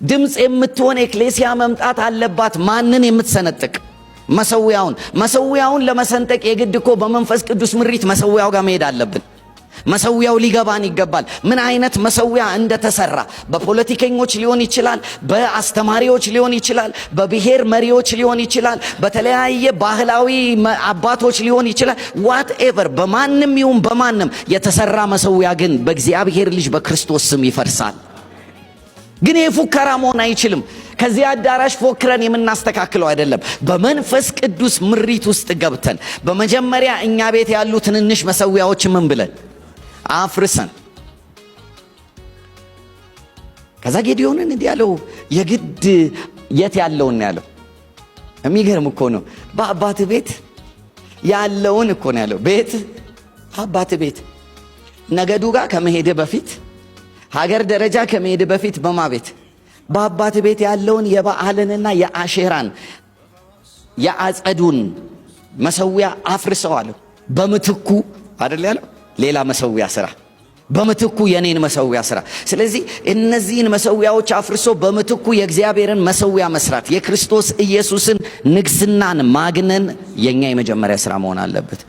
ድምጽ የምትሆን ኤክሌሲያ መምጣት አለባት። ማንን የምትሰነጥቅ? መሰዊያውን ለመሰንጠቅ የግድ እኮ በመንፈስ ቅዱስ ምሪት መሰዊያው ጋር መሄድ አለብን። መሰዊያው ሊገባን ይገባል። ምን አይነት መሰዊያ እንደተሰራ በፖለቲከኞች ሊሆን ይችላል፣ በአስተማሪዎች ሊሆን ይችላል፣ በብሔር መሪዎች ሊሆን ይችላል፣ በተለያየ ባህላዊ አባቶች ሊሆን ይችላል። ዋትኤቨር በማንም ይሁን በማንም የተሰራ መሰዊያ ግን በእግዚአብሔር ልጅ በክርስቶስ ስም ይፈርሳል። ግን የፉከራ መሆን አይችልም። ከዚህ አዳራሽ ፎክረን የምናስተካክለው አይደለም። በመንፈስ ቅዱስ ምሪት ውስጥ ገብተን በመጀመሪያ እኛ ቤት ያሉ ትንንሽ መሰዊያዎች ምን ብለን አፍርሰን፣ ከዛ ጌዲዮንን እንዲህ ያለው የግድ የት ያለውን ያለው የሚገርም እኮ ነው። በአባት ቤት ያለውን እኮ ነው ያለው። ቤት አባት ቤት ነገዱ ጋር ከመሄድ በፊት ሀገር ደረጃ ከመሄድ በፊት በማ ቤት በአባት ቤት ያለውን የበዓልንና የአሼራን የአጸዱን መሰዊያ አፍርሰዋል። በምትኩ አይደል ያለው ሌላ መሰዊያ ስራ፣ በምትኩ የኔን መሰዊያ ስራ። ስለዚህ እነዚህን መሰዊያዎች አፍርሶ በምትኩ የእግዚአብሔርን መሰዊያ መስራት፣ የክርስቶስ ኢየሱስን ንግስናን ማግነን የኛ የመጀመሪያ ስራ መሆን አለበት።